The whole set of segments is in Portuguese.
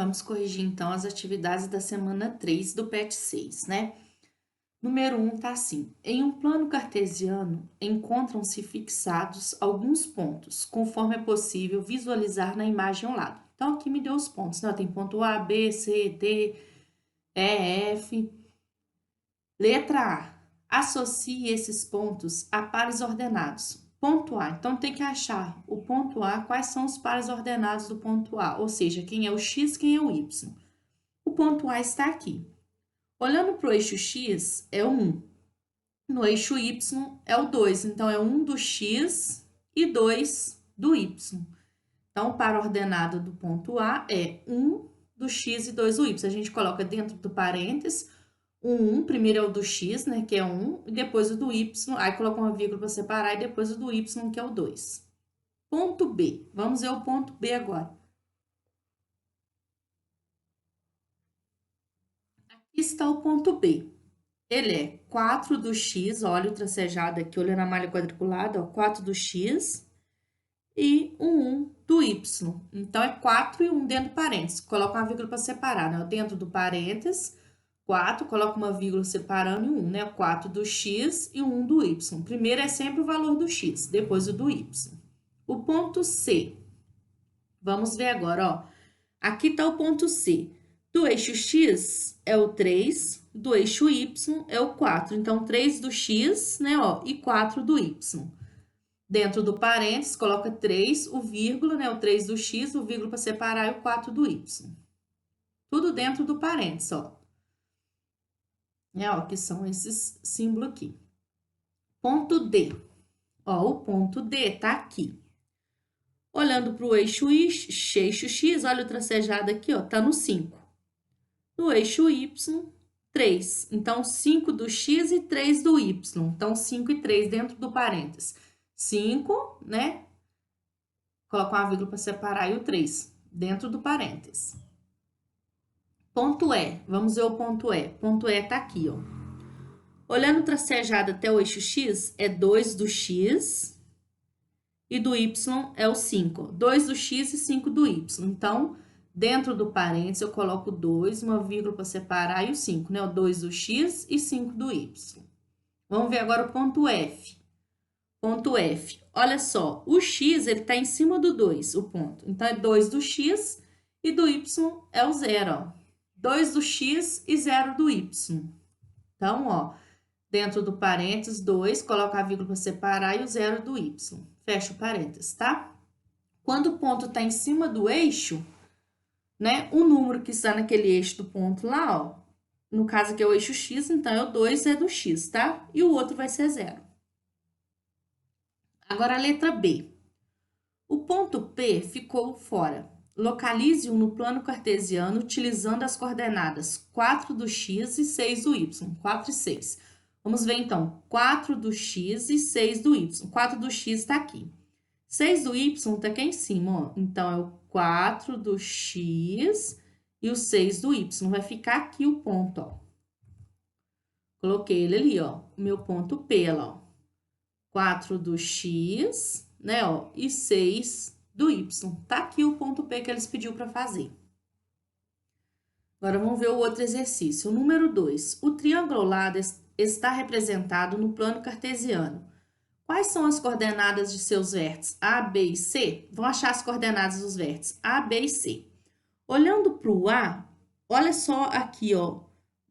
Vamos corrigir então as atividades da semana 3 do PET 6, né? Número 1 tá assim: em um plano cartesiano, encontram-se fixados alguns pontos, conforme é possível visualizar na imagem ao lado. Então, aqui me deu os pontos, né? Tem ponto A, B, C, D, E, F. Letra A. Associe esses pontos a pares ordenados. Ponto A. Então, tem que achar o ponto A, quais são os pares ordenados do ponto A, ou seja, quem é o X, quem é o Y. O ponto A está aqui. Olhando para o eixo X, é o 1. No eixo Y, é o 2. Então, é 1 do X e 2 do Y. Então, o par ordenado do ponto A é 1 do X e 2 do Y. A gente coloca dentro do parênteses o 1, primeiro é o do X, né, que é 1, e depois o do Y. Aí, coloca uma vírgula para separar, e depois o do Y, que é o 2. Ponto B. Vamos ver o ponto B agora. Aqui está o ponto B. Ele é 4 do X, olha o tracejado aqui, olhando a malha quadriculada, ó, 4 do X e o 1 do Y. Então, é 4 e 1 dentro do parênteses. Coloca uma vírgula para separar, né? Dentro do parênteses, 4, coloca uma vírgula separando e 1, né? 4 do X e 1 do Y. Primeiro é sempre o valor do X, depois o do Y. O ponto C. Vamos ver agora, ó. Aqui está o ponto C. Do eixo X é o 3, do eixo Y é o 4. Então, 3 do X, né, ó, e 4 do Y. Dentro do parênteses, coloca 3, o vírgula, né, o 3 do X, o vírgula para separar e o 4 do Y. Tudo dentro do parênteses, ó. Ó, que são esses símbolos aqui. Ponto D. Ó, o ponto D tá aqui. Olhando para o eixo X, olha o tracejado aqui, ó, tá no 5. No eixo Y, 3. Então, 5 do X e 3 do Y. Então, 5 e 3 dentro do parênteses. 5, né? Coloca uma vírgula para separar e o 3 dentro do parênteses. Ponto E. Vamos ver o ponto E. Ponto E tá aqui, ó. Olhando o tracejado até o eixo X, é 2 do X e do Y é o 5. 2 do X e 5 do Y. Então, dentro do parênteses, eu coloco 2, uma vírgula para separar e o 5, né? O 2 do X e 5 do Y. Vamos ver agora o ponto F. Ponto F. Olha só, o X, ele tá em cima do 2, o ponto. Então, é 2 do X e do Y é o 0, ó. 2 do X e 0 do Y. Então, ó, dentro do parênteses, 2, coloca a vírgula para separar e o 0 do Y. Fecha o parênteses, tá? Quando o ponto está em cima do eixo, né? O número que está naquele eixo do ponto lá, ó. No caso aqui é o eixo X, então é o 2 é do X, tá? E o outro vai ser 0. Agora a letra B. O ponto P ficou fora. Localize-o no plano cartesiano utilizando as coordenadas 4 do X e 6 do Y. 4 e 6. Vamos ver então. 4 do X e 6 do Y. 4 do X está aqui. 6 do Y está aqui em cima, ó. Então, é o 4 do X e o 6 do Y. Vai ficar aqui o ponto, ó. Coloquei ele ali, ó. O meu ponto P, ó. 4 do X, né, ó, e 6 do Y. Tá aqui o ponto P que eles pediu para fazer. Agora, vamos ver o outro exercício. O número 2. O triângulo ao lado está representado no plano cartesiano. Quais são as coordenadas de seus vértices A, B e C? Vão achar as coordenadas dos vértices A, B e C. Olhando para o A, olha só aqui, ó,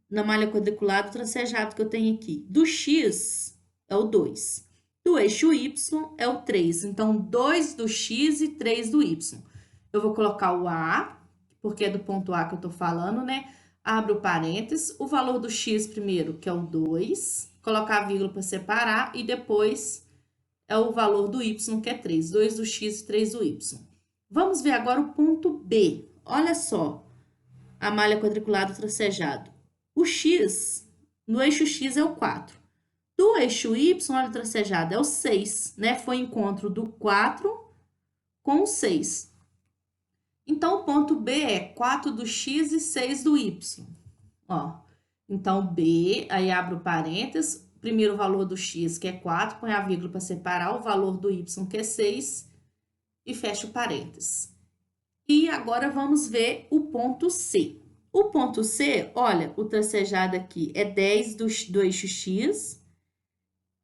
na malha quadriculada, o tracejado que eu tenho aqui. Do X é o 2. Do eixo Y é o 3. Então, 2 do X e 3 do Y. Eu vou colocar o A, porque é do ponto A que eu tô falando, né? Abro o parênteses, o valor do X primeiro, que é o 2. Colocar a vírgula para separar e depois é o valor do Y, que é 3. 2 do X e 3 do Y. Vamos ver agora o ponto B. Olha só, a malha quadriculada tracejado. O X, no eixo X é o 4. Do eixo Y, olha o tracejado, é o 6, né? Foi o encontro do 4 com o 6. Então, o ponto B é 4 do X e 6 do Y. Ó, então, B, aí abre o parênteses, primeiro o valor do X, que é 4, põe a vírgula para separar o valor do Y, que é 6, e fecha o parênteses. E agora vamos ver o ponto C. O ponto C, olha, o tracejado aqui é 10 do eixo X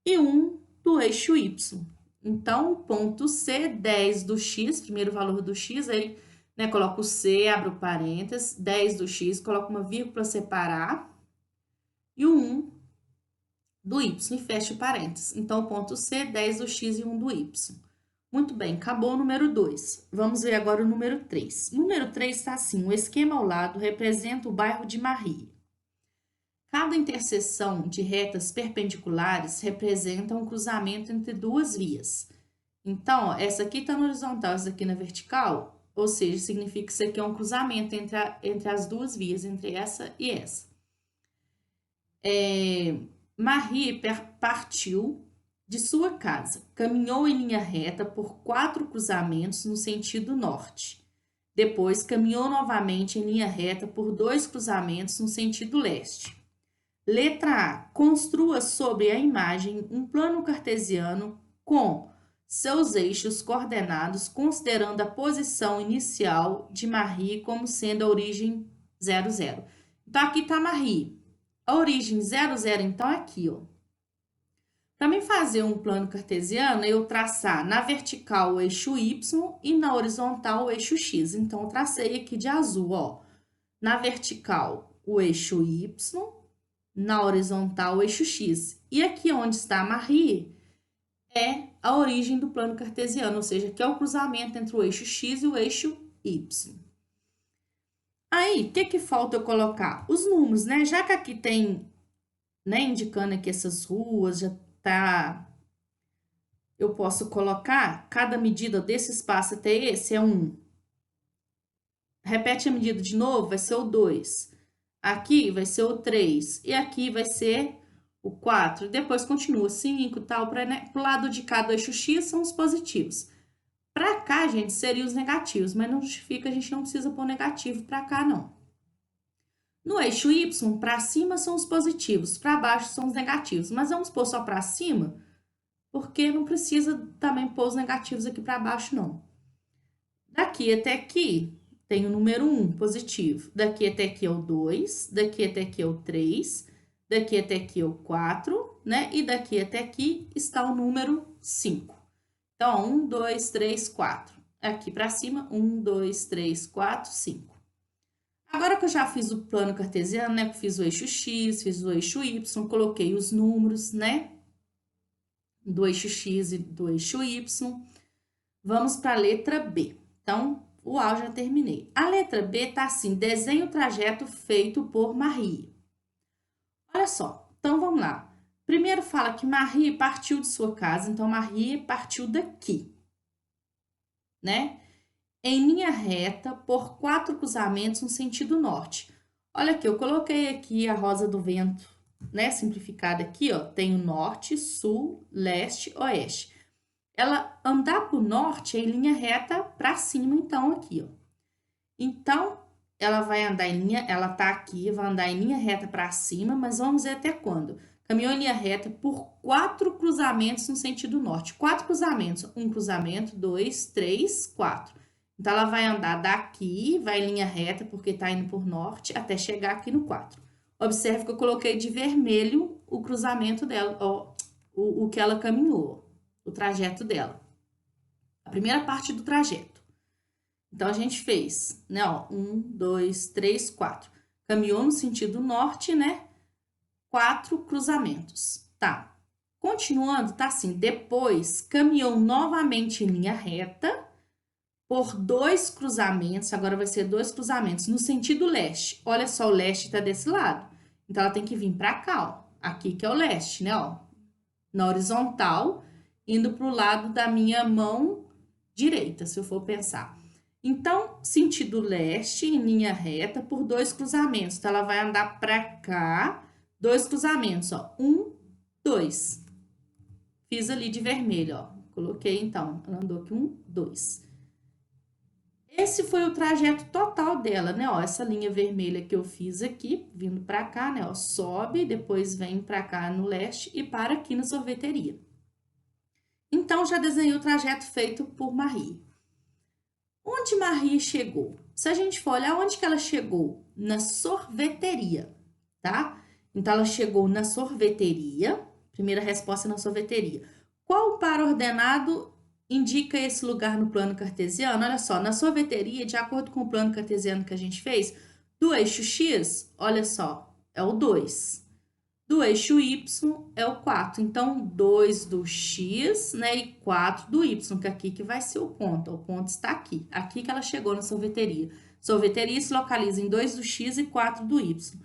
e 1 do eixo Y. Então, o ponto C, 10 do X, primeiro valor do X, aí, né, coloca o C, abre o parênteses, 10 do X, coloca uma vírgula separar, e o 1 do Y e fecha o parênteses. Então, o ponto C, 10 do X e 1 do Y. Muito bem, acabou o número 2. Vamos ver agora o número 3. O número 3 está assim, o esquema ao lado representa o bairro de Marri. Cada interseção de retas perpendiculares representa um cruzamento entre duas vias. Então, ó, essa aqui está na horizontal, essa aqui na vertical, ou seja, significa que isso aqui é um cruzamento entre as duas vias, entre essa e essa. Marie partiu de sua casa, caminhou em linha reta por 4 cruzamentos no sentido norte. Depois, caminhou novamente em linha reta por 2 cruzamentos no sentido leste. Letra A. Construa sobre a imagem um plano cartesiano com seus eixos coordenados, considerando a posição inicial de Marie como sendo a origem 0, 0. Então, aqui está Marie. A origem 0, 0, então, é aqui, ó. Para mim fazer um plano cartesiano, eu traçar na vertical o eixo Y e na horizontal o eixo X. Então, eu tracei aqui de azul, ó. Na vertical, o eixo Y, na horizontal, o eixo X. E aqui onde está a Marie é a origem do plano cartesiano, ou seja, que é o cruzamento entre o eixo X e o eixo Y. Aí, o que falta eu colocar? Os números, né? Já que aqui tem, né, indicando aqui essas ruas, já tá... Eu posso colocar cada medida desse espaço até esse é 1. Repete a medida de novo, vai ser o 2. Aqui vai ser o 3. E aqui vai ser o 4. Depois continua 5 e tal. Para o lado de cada eixo X são os positivos. Para cá, gente, seriam os negativos. Mas não justifica, a gente não precisa pôr negativo para cá, não. No eixo Y, para cima são os positivos. Para baixo são os negativos. Mas vamos pôr só para cima, porque não precisa também pôr os negativos aqui para baixo, não. Daqui até aqui, tem o número 1 positivo. Daqui até aqui é o 2, daqui até aqui é o 3, daqui até aqui é o 4, né? E daqui até aqui está o número 5. Então, 1, 2, 3, 4. Aqui para cima, 1, 2, 3, 4, 5. Agora que eu já fiz o plano cartesiano, né? Fiz o eixo X, fiz o eixo Y, coloquei os números, né? Do eixo X e do eixo Y. Vamos para a letra B. Então, o A eu já terminei. A letra B tá assim, desenhe o trajeto feito por Marie. Olha só, então vamos lá. Primeiro fala que Marie partiu de sua casa, então Marie partiu daqui, né? Em linha reta por 4 cruzamentos no sentido norte. Olha aqui, eu coloquei aqui a rosa do vento, né? Simplificada aqui, ó. Tem o norte, sul, leste, oeste. Ela andar para o norte é em linha reta para cima, então, aqui, ó. Então, ela vai andar em linha, ela tá aqui, vai andar em linha reta para cima, mas vamos ver até quando. Caminhou em linha reta por 4 cruzamentos no sentido norte. 4 cruzamentos, um cruzamento, 2, 3, 4. Então, ela vai andar daqui, vai em linha reta, porque tá indo por norte, até chegar aqui no 4. Observe que eu coloquei de vermelho o cruzamento dela, ó, o que ela caminhou, o trajeto dela. A primeira parte do trajeto. Então, a gente fez, né, ó, 1, 2, 3, 4. Caminhou no sentido norte, né? 4 cruzamentos. Tá. Continuando, tá assim, depois caminhou novamente em linha reta por 2 cruzamentos, agora vai ser 2 cruzamentos no sentido leste. Olha só, o leste tá desse lado. Então, ela tem que vir pra cá, ó. Aqui que é o leste, né, ó. Na horizontal, indo pro lado da minha mão direita, se eu for pensar. Então, sentido leste, em linha reta, por 2 cruzamentos. Então, ela vai andar para cá, 2 cruzamentos, ó. 1, 2. Fiz ali de vermelho, ó. Coloquei, então, ela andou aqui 1, 2. Esse foi o trajeto total dela, né? Ó, essa linha vermelha que eu fiz aqui, vindo para cá, né? Ó, sobe, depois vem para cá no leste e para aqui na sorveteria. Então, já desenhei o trajeto feito por Marie. Onde Maria chegou? Se a gente for olhar onde que ela chegou? Na sorveteria, tá? Então, ela chegou na sorveteria. Primeira resposta na sorveteria. Qual par ordenado indica esse lugar no plano cartesiano? Olha só, na sorveteria, de acordo com o plano cartesiano que a gente fez, do eixo X, olha só, é o 2. Do eixo Y é o 4. Então, 2 do X, né, e 4 do Y, que é aqui que vai ser o ponto. O ponto está aqui. Aqui que ela chegou na sorveteria. Sorveteria se localiza em 2 do X e 4 do Y.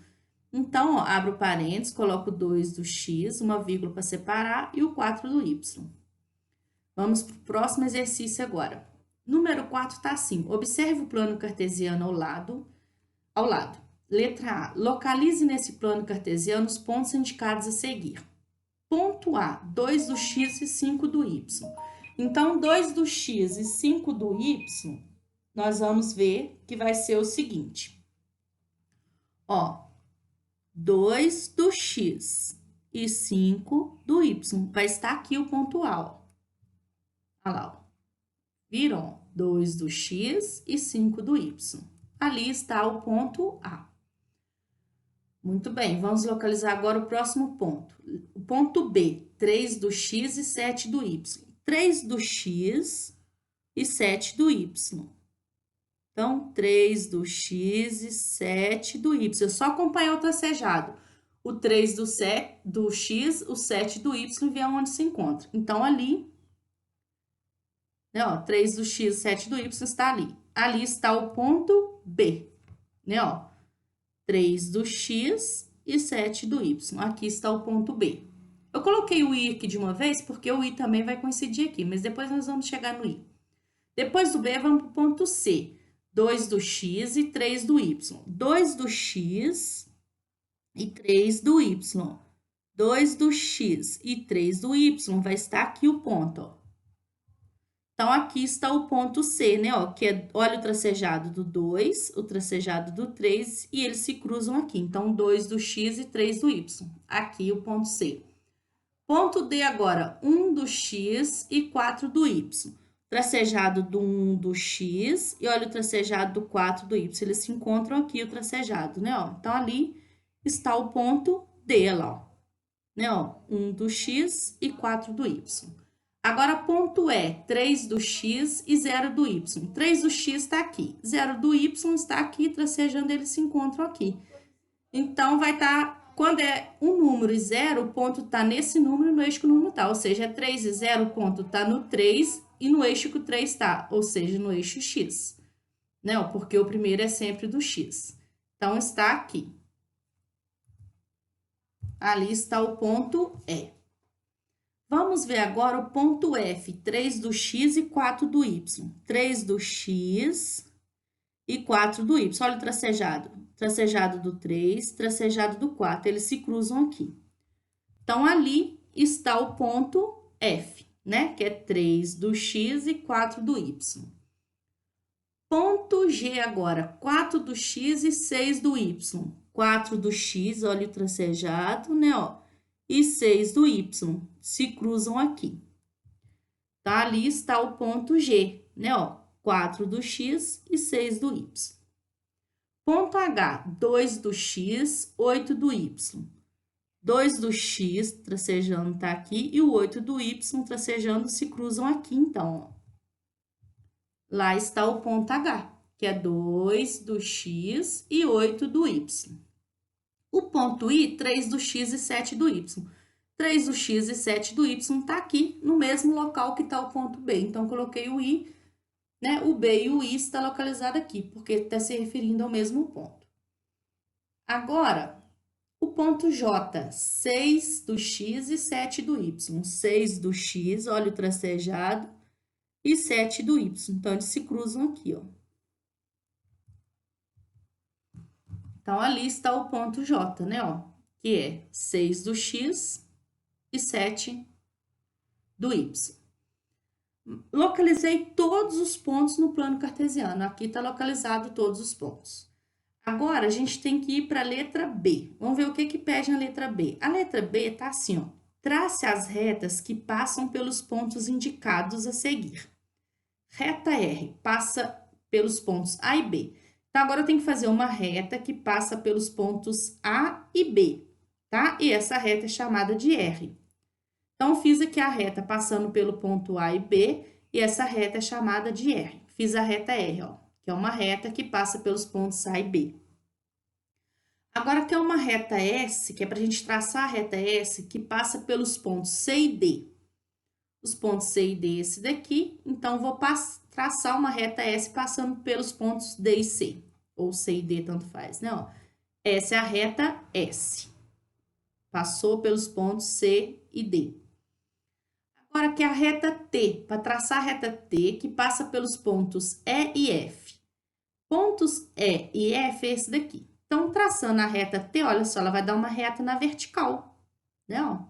Então, ó, abro parênteses, coloco 2 do X, uma vírgula para separar, e o 4 do Y. Vamos para o próximo exercício agora. Número 4 está assim. Observe o plano cartesiano ao lado. Letra A. Localize nesse plano cartesiano os pontos indicados a seguir. Ponto A, 2 do X e 5 do Y. Então, 2 do X e 5 do Y, nós vamos ver que vai ser o seguinte. Ó, 2 do X e 5 do Y. Vai estar aqui o ponto A, ó. Olha lá, ó. Viram? 2 do X e 5 do Y. Ali está o ponto A. Muito bem, vamos localizar agora o próximo ponto. O ponto B, 3 do X e 7 do Y. 3 do X e 7 do Y. Então, 3 do X e 7 do Y. Eu só acompanhar o tracejado. O 3 do X, o 7 do Y, ver onde se encontra. Então, ali, né, ó, 3 do X e 7 do Y está ali. Ali está o ponto B, né, ó. 3 do X e 7 do Y. Aqui está o ponto B. Eu coloquei o I aqui de uma vez, porque o I também vai coincidir aqui, mas depois nós vamos chegar no I. Depois do B, vamos para o ponto C. 2 do X e 3 do Y. 2 do X e 3 do Y. 2 do X e 3 do Y. Vai estar aqui o ponto, ó. Então, aqui está o ponto C, né? Ó, que é, olha o tracejado do 2, o tracejado do 3, e eles se cruzam aqui. Então, 2 do X e 3 do Y. Aqui o ponto C. Ponto D agora, 1 do X e 4 do Y. Tracejado do 1 do X e olha o tracejado do 4 do Y. Eles se encontram aqui, o tracejado, né? Ó. Então, ali está o ponto D, lá, ó. Né? Ó, 1 do X e 4 do Y. Agora, ponto E, 3 do X e 0 do Y. 3 do X está aqui, 0 do Y está aqui, tracejando, eles se encontram aqui. Então, vai estar, quando é um número e 0, o ponto está nesse número e no eixo que o número está. Ou seja, é 3 e 0, o ponto está no 3 e no eixo que o 3 está, ou seja, no eixo X. Não, porque o primeiro é sempre do X. Então, está aqui. Ali está o ponto E. Vamos ver agora o ponto F, 3 do X e 4 do Y. 3 do X e 4 do Y. Olha o tracejado. Tracejado do 3, tracejado do 4. Eles se cruzam aqui. Então, ali está o ponto F, né? Que é 3 do X e 4 do Y. Ponto G agora, 4 do X e 6 do Y. 4 do X, olha o tracejado, né? Ó. E 6 do Y se cruzam aqui. Tá? Ali está o ponto G, né? Ó, 4 do X e 6 do Y. Ponto H, 2 do X, 8 do Y. 2 do X tracejando tá aqui e o 8 do Y tracejando se cruzam aqui, então, ó. Lá está o ponto H, que é 2 do X e 8 do Y. O ponto I, 3 do X e 7 do Y. 3 do X e 7 do Y está aqui, no mesmo local que está o ponto B. Então, coloquei o I, né? O B e o I está localizado aqui, porque está se referindo ao mesmo ponto. Agora, o ponto J, 6 do X e 7 do Y. 6 do X, olha o tracejado, e 7 do Y. Então, eles se cruzam aqui, ó. Então, ali está o ponto J, né, ó, que é 6 do X e 7 do Y. Localizei todos os pontos no plano cartesiano. Aqui está localizado todos os pontos. Agora, a gente tem que ir para a letra B. Vamos ver o que pede na letra B. A letra B está assim, ó. Trace as retas que passam pelos pontos indicados a seguir. Reta R passa pelos pontos A e B. Então, agora eu tenho que fazer uma reta que passa pelos pontos A e B, tá? E essa reta é chamada de R. Então, fiz aqui a reta passando pelo ponto A e B, e essa reta é chamada de R. Fiz a reta R, ó, que é uma reta que passa pelos pontos A e B. Agora, tem uma reta S, que é para a gente traçar a reta S, que passa pelos pontos C e D. Os pontos C e D, esse daqui, então, vou traçar uma reta S passando pelos pontos D e C, ou C e D, tanto faz, né? Ó, essa é a reta S. Passou pelos pontos C e D. Agora, aqui a reta T, para traçar a reta T, que passa pelos pontos E e F. Pontos E e F é esse daqui. Então, traçando a reta T, olha só, ela vai dar uma reta na vertical, né? Ó,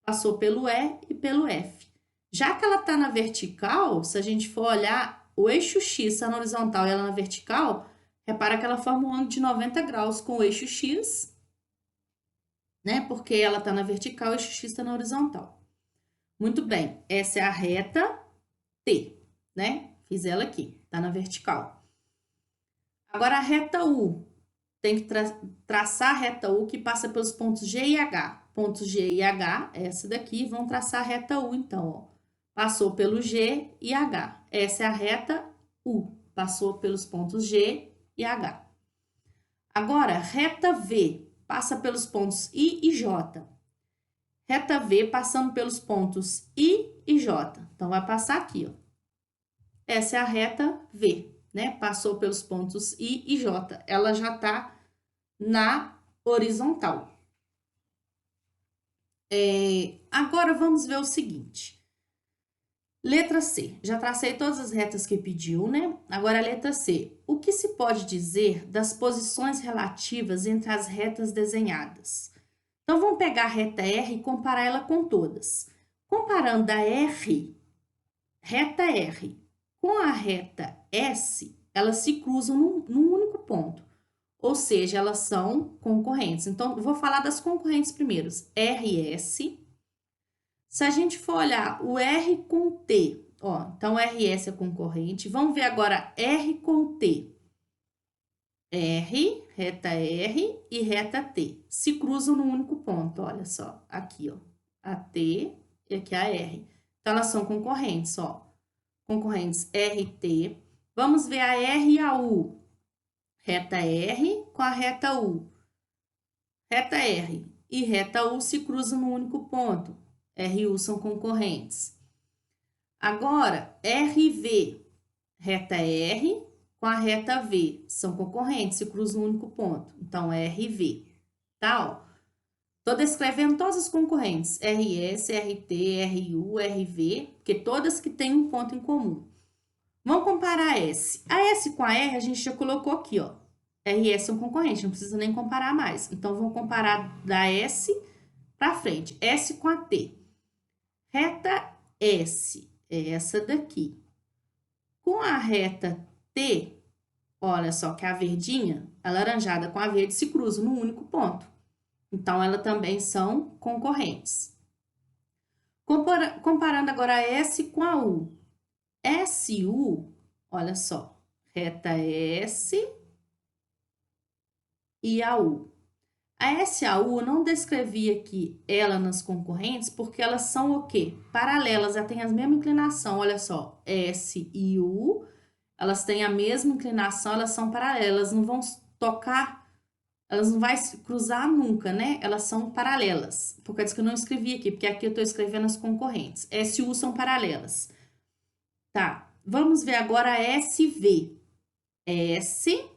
passou pelo E e pelo F. Já que ela está na vertical, se a gente for olhar o eixo X está na horizontal e ela na vertical, repara que ela forma um ângulo de 90 graus com o eixo X, né? Porque ela está na vertical, o eixo X está na horizontal. Muito bem, essa é a reta T, né? Fiz ela aqui, está na vertical. Agora, a reta U. Tem que traçar a reta U que passa pelos pontos G e H. Pontos G e H, essa daqui, vão traçar a reta U, então, ó. Passou pelo G e H. Essa é a reta U. Passou pelos pontos G e H. Agora, reta V passa pelos pontos I e J. Reta V passando pelos pontos I e J. Então, vai passar aqui, ó. Essa é a reta V, né? Passou pelos pontos I e J. Ela já tá na horizontal. Agora, vamos ver o seguinte. Letra C. Já tracei todas as retas que pediu, né? Agora, a letra C. O que se pode dizer das posições relativas entre as retas desenhadas? Então, vamos pegar a reta R e comparar ela com todas. Comparando a reta R, com a reta S, elas se cruzam num único ponto. Ou seja, elas são concorrentes. Então, vou falar das concorrentes primeiro. R e S. Se a gente for olhar o R com T, ó, então RS é concorrente. Vamos ver agora R com T. R, reta R e reta T. Se cruzam num único ponto, olha só. Aqui, ó. A T e aqui a R. Então, elas são concorrentes, ó. Concorrentes R e T. Vamos ver a R e a U. Reta R com a reta U. Reta R e reta U se cruzam num único ponto. R e U são concorrentes. Agora, R e V. Reta R com a reta V são concorrentes, se cruzam num único ponto. Então, R e V. Tá, ó. Tô descrevendo todas as concorrentes. RS, RT, RU, RV, porque todas que têm um ponto em comum. Vamos comparar a S. A S com a R a gente já colocou aqui, ó. R e S são concorrentes, não precisa nem comparar mais. Então, vamos comparar da S para frente. S com a T. Reta S é essa daqui. Com a reta T, olha só que a verdinha, a laranjada com a verde se cruzam num único ponto. Então, elas também são concorrentes. Comparando agora a S com a U. SU, olha só, reta S e a U. A SAU eu não descrevi aqui ela nas concorrentes porque elas são o quê? Paralelas, elas têm a mesma inclinação, olha só, S e U, elas têm a mesma inclinação, elas são paralelas, não vão tocar, elas não vão se cruzar nunca, né? Elas são paralelas, por causa que eu não escrevi aqui, porque aqui eu tô escrevendo as concorrentes. S e U são paralelas. Tá, vamos ver agora a SV. S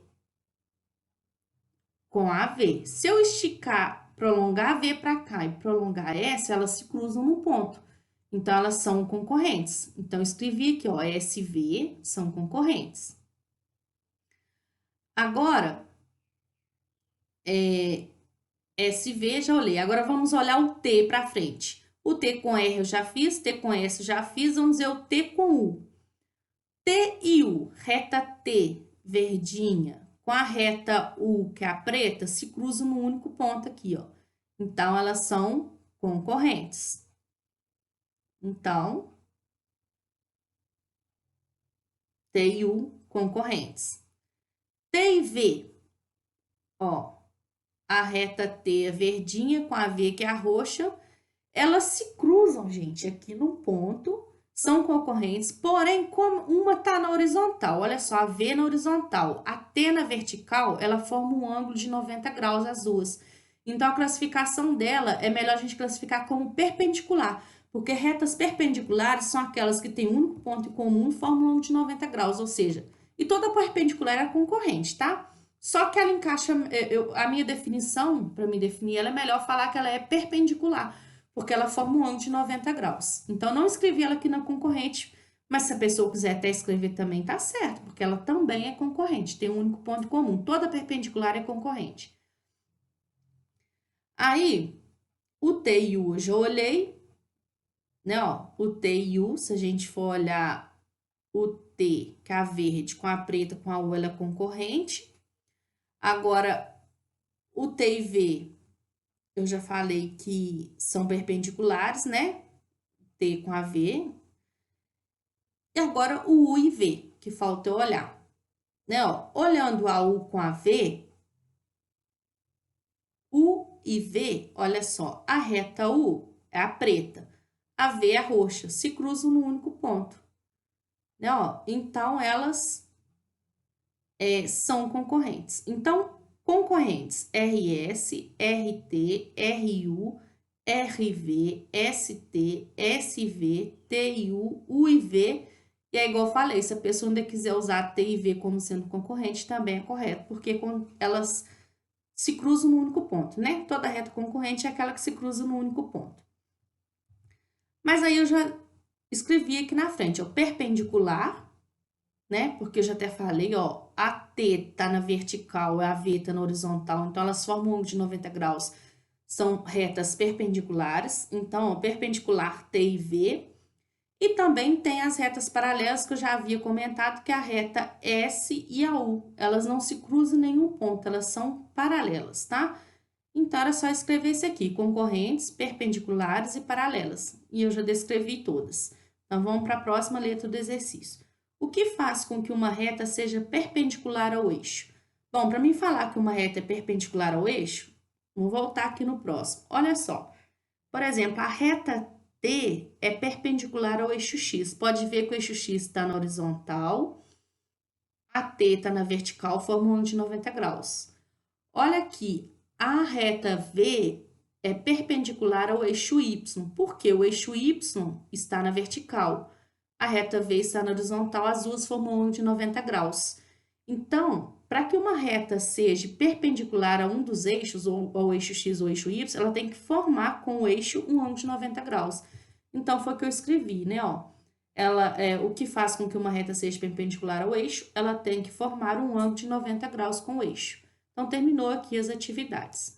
com a V. Se eu esticar, prolongar a V para cá e prolongar S, elas se cruzam no ponto. Então, elas são concorrentes. Então, escrevi aqui, ó, SV são concorrentes. Agora, SV já olhei. Agora, vamos olhar o T para frente. O T com R eu já fiz, T com S eu já fiz. Vamos ver o T com U. T e U, reta T, verdinha, com a reta U, que é a preta, se cruzam num único ponto aqui, ó. Então, elas são concorrentes. Então, T e U concorrentes. T e V, ó, a reta T é verdinha com a V que é a roxa, elas se cruzam, gente, aqui no ponto, são concorrentes, porém, como uma tá na horizontal, olha só, a V na horizontal, a T na vertical, ela forma um ângulo de 90 graus as duas. Então, a classificação dela é melhor a gente classificar como perpendicular, porque retas perpendiculares são aquelas que têm um único ponto em comum e formam um ângulo de 90 graus, ou seja, e toda perpendicular é concorrente, tá? Só que ela encaixa, a minha definição, para me definir, ela é melhor falar que ela é perpendicular, porque ela forma um ângulo de 90 graus. Então, não escrevi ela aqui na concorrente, mas se a pessoa quiser até escrever também, tá certo, porque ela também é concorrente, tem um único ponto em comum. Toda perpendicular é concorrente. Aí, o T e U eu já olhei, né, ó, o T e U, se a gente for olhar o T, que é a verde, com a preta, com a U, ela é concorrente. Agora, o T e V, eu já falei que são perpendiculares, né? T com a V. E agora o U e V, que falta eu olhar. Né, ó, olhando a U com a V, U e V, olha só, a reta U é a preta, a V é a roxa, se cruzam no único ponto. Né, ó, então, elas são concorrentes. Então, concorrentes RS, RT, RU, RV, ST, SV, TU, U e V. E é igual eu falei, se a pessoa ainda quiser usar T e V como sendo concorrente, também é correto, porque elas se cruzam no único ponto, né? Toda reta concorrente é aquela que se cruza no único ponto. Mas aí eu já escrevi aqui na frente, ó, perpendicular, né? Porque eu já até falei, ó, a T tá na vertical, a V tá na horizontal, então elas formam um ângulo de 90 graus, são retas perpendiculares, então, ó, perpendicular T e V. E também tem as retas paralelas que eu já havia comentado, que é a reta S e a U. Elas não se cruzam em nenhum ponto, elas são paralelas, tá? Então, era só escrever esse aqui, concorrentes, perpendiculares e paralelas. E eu já descrevi todas. Então, vamos para a próxima letra do exercício. O que faz com que uma reta seja perpendicular ao eixo? Bom, para mim falar que uma reta é perpendicular ao eixo, vou voltar aqui no próximo. Olha só. Por exemplo, a reta T é perpendicular ao eixo X. Pode ver que o eixo X está na horizontal, a T está na vertical, formando um ângulo de 90 graus. Olha aqui, a reta V é perpendicular ao eixo Y, porque o eixo Y está na vertical. A reta V está na horizontal, as duas formam um ângulo de 90 graus. Então, para que uma reta seja perpendicular a um dos eixos, ou ao eixo X ou eixo Y, ela tem que formar com o eixo um ângulo de 90 graus. Então, foi o que eu escrevi, né? Ó, o que faz com que uma reta seja perpendicular ao eixo, ela tem que formar um ângulo de 90 graus com o eixo. Então, terminou aqui as atividades.